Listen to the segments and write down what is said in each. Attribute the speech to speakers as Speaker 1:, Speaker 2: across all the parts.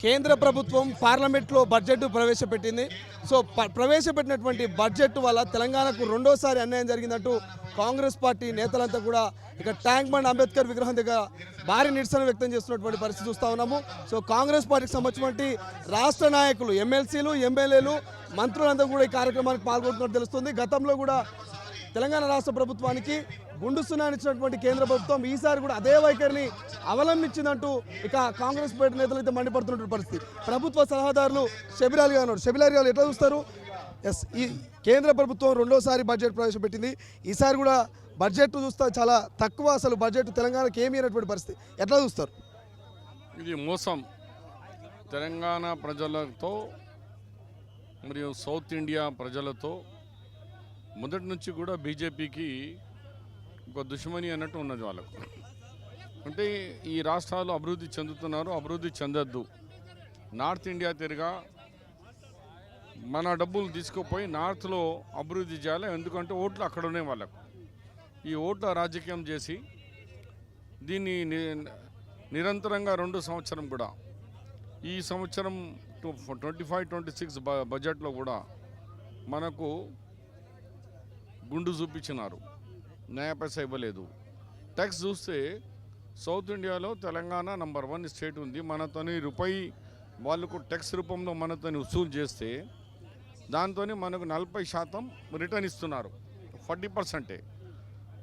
Speaker 1: కేంద్ర ప్రభుత్వం పార్లమెంట్లో బడ్జెట్ ప్రవేశపెట్టింది. సో ప్రవేశపెట్టినటువంటి బడ్జెట్ వల్ల తెలంగాణకు రెండోసారి అన్యాయం జరిగిందంటూ కాంగ్రెస్ పార్టీ నేతలంతా కూడా ఇక ట్యాంక్ బండ్ అంబేద్కర్ విగ్రహం దగ్గర భారీ నిరసన వ్యక్తం చేస్తున్నటువంటి పరిస్థితి చూస్తూ ఉన్నాము. సో కాంగ్రెస్ పార్టీకి సంబంధించినటువంటి రాష్ట్ర నాయకులు, ఎమ్మెల్సీలు, ఎమ్మెల్యేలు, మంత్రులంతా కూడా ఈ కార్యక్రమానికి పాల్గొంటున్నట్టు తెలుస్తుంది. గతంలో కూడా తెలంగాణ రాష్ట్ర ప్రభుత్వానికి గుండు సున్నానిచ్చినటువంటి కేంద్ర ప్రభుత్వం ఈసారి కూడా అదే వైఖరిని అవలంబించిందంటూ ఇక కాంగ్రెస్ పార్టీ నేతలు అయితే మండిపడుతున్నటువంటి పరిస్థితి. ప్రభుత్వ సలహాదారులు షబీర్ అలీ గారు, షబీర్ అలీ గారు ఎట్లా చూస్తారు? ఎస్, ఈ కేంద్ర ప్రభుత్వం రెండోసారి బడ్జెట్ ప్రవేశపెట్టింది. ఈసారి కూడా బడ్జెట్ చూస్తే చాలా తక్కువ, అసలు బడ్జెట్ తెలంగాణకి ఏమీ అయినటువంటి పరిస్థితి ఎట్లా చూస్తారు?
Speaker 2: ఇది మోసం. తెలంగాణ ప్రజలతో మరియు సౌత్ ఇండియా ప్రజలతో మొదటి నుంచి కూడా బీజేపీకి ఒక దుష్మని అన్నట్టు ఉన్నది వాళ్ళకు. అంటే ఈ రాష్ట్రాలు అభివృద్ధి చెందుతున్నారు, అభివృద్ధి చెందద్దు. నార్త్ ఇండియా తిరిగా మన డబ్బులు తీసుకుపోయి నార్త్లో అభివృద్ధి చేయాలి. ఎందుకంటే ఓట్లు అక్కడ ఉన్నాయి వాళ్ళకు. ఈ ఓట్ల రాజకీయం చేసి దీన్ని నిరంతరంగా 2 సంవత్సరం కూడా, ఈ సంవత్సరం 25-26 బడ్జెట్లో కూడా మనకు గుండు చూపించినారు, న్యాయ పైసా ఇవ్వలేదు. ట్యాక్స్ చూస్తే సౌత్ ఇండియాలో తెలంగాణ నంబర్ 1 స్టేట్ ఉంది. మనతోని రూపాయి వాళ్ళకు ట్యాక్స్ రూపంలో మనతోని వసూలు చేస్తే దాంతో మనకు 40% రిటర్న్ ఇస్తున్నారు, 40%.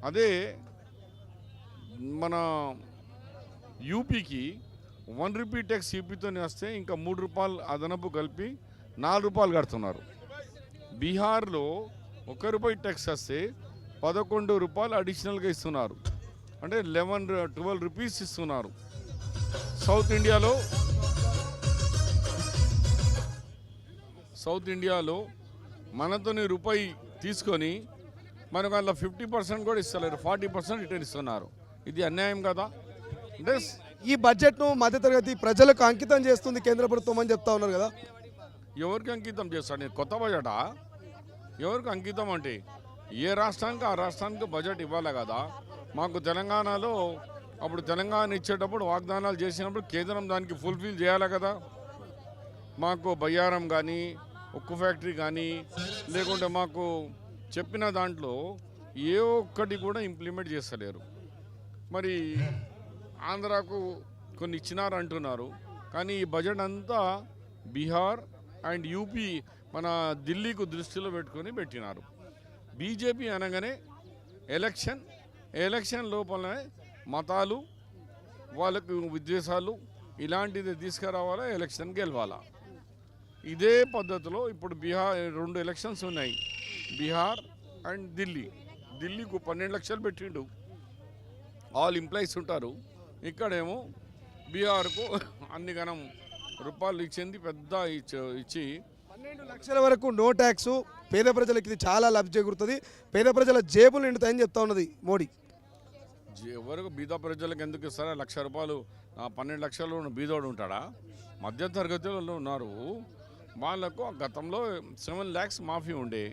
Speaker 2: అదే మన యూపీకి 1 రూపీ ట్యాక్స్ యూపీతోనే వస్తే ఇంకా 3 రూపాయలు అదనపు కలిపి 4 రూపాయలు కడుతున్నారు. బీహార్లో 1 రూపాయి ట్యాక్స్ వస్తే 11 రూపాయలు అడిషనల్గా ఇస్తున్నారు, అంటే 12 రూపీస్ ఇస్తున్నారు. సౌత్ ఇండియాలో మనతోని రూపాయి తీసుకొని మనకు అలా 50% కూడా ఇస్తలేరు, 40% రిటర్న్ ఇస్తున్నారు. ఇది అన్యాయం కదా. అంటే
Speaker 1: ఈ బడ్జెట్ను మధ్యతరగతి ప్రజలకు అంకితం చేస్తుంది కేంద్ర ప్రభుత్వం అని చెప్తా ఉన్నారు కదా.
Speaker 2: ఎవరికి అంకితం చేస్తాడు? నేను కొత్త బడ్జెటా? ఎవరికి అంకితం అంటే ఏ రాష్ట్రానికి ఆ రాష్ట్రానికి బడ్జెట్ ఇవ్వాలి కదా. మాకు తెలంగాణలో అప్పుడు తెలంగాణ ఇచ్చేటప్పుడు వాగ్దానాలు చేసినప్పుడు కేంద్రం దానికి ఫుల్ఫిల్ చేయాలి కదా. మాకు బయ్యారం కానీ, ఉక్కు ఫ్యాక్టరీ కానీ, లేకుంటే మాకు చెప్పిన దాంట్లో ఏ ఒక్కటి కూడా ఇంప్లిమెంట్ చేస్తలేరు. మరి ఆంధ్రాకు కొన్ని ఇచ్చినారు అంటున్నారు, కానీ ఈ బడ్జెట్ అంతా బీహార్ అండ్ యూపీ, మన ఢిల్లీకు దృష్టిలో పెట్టుకొని పెట్టినారు. బీజేపీ అనగానే ఎలక్షన్ లోపలనే మతాలు, వాళ్ళకు విద్వేషాలు ఇలాంటిది తీసుకురావాలా, ఎలక్షన్ గెలవాలా. ఇదే పద్ధతిలో ఇప్పుడు బీహార్ 2 ఎలక్షన్స్ ఉన్నాయి, బీహార్ అండ్ ఢిల్లీకు 12 లక్షలు పెట్టిండు, ఆల్ ఎంప్లాయీస్ ఉంటారు. ఇక్కడేమో బీహార్కు అన్ని గణం రూపాయలు ఇచ్చింది, పెద్ద ఇచ్చి
Speaker 1: 12 లక్షల వరకు నో ట్యాక్స్. పేద ప్రజలకు ఇది చాలా లబ్ధి చేకూరుతుంది, పేద ప్రజల జేబులు నిండుతాయని చెప్తా ఉన్నది మోడీ.
Speaker 2: ఎవరికి బీద ప్రజలకు ఎందుకు ఇస్తారా? 1 లక్ష రూపాయలు 12 లక్షలు బీదోడు ఉంటాడా? మధ్య తరగతిలో ఉన్నారు వాళ్ళకు. గతంలో 7 lakhs మాఫీ ఉండే,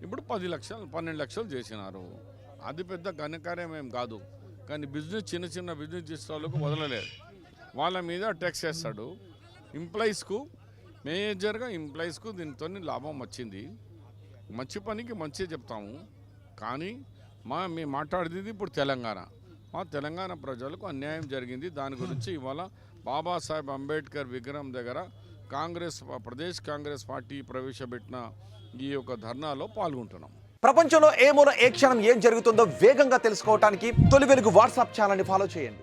Speaker 2: ఇప్పుడు 12 లక్షలు చేసినారు. అది పెద్ద ఘనకార్యం ఏం కాదు. కానీ చిన్న బిజినెస్ చేసే వాళ్ళకు వదలలేదు, వాళ్ళ మీద ట్యాక్స్ వేస్తాడు. ఎంప్లాయీస్కు మేజర్గా ఎంప్లాయీస్కు దీంతో లాభం వచ్చింది. మంచి పనికి మంచి చెప్తాము, కానీ మేము మాట్లాడేది ఇప్పుడు తెలంగాణ ప్రజలకు అన్యాయం జరిగింది. దాని గురించి ఇవాళ బాబాసాహెబ్ అంబేద్కర్ విగ్రహం దగ్గర ప్రదేశ్ కాంగ్రెస్ పార్టీ ప్రవేశపెట్టిన ఈ యొక్క ధర్నాలో పాల్గొంటున్నాం.
Speaker 3: ప్రపంచంలో ఏ మూల ఏ క్షణం ఏం జరుగుతుందో వేగంగా తెలుసుకోవడానికి తొలి వెలుగు వాట్సాప్ ఛానల్ని ఫాలో చేయండి.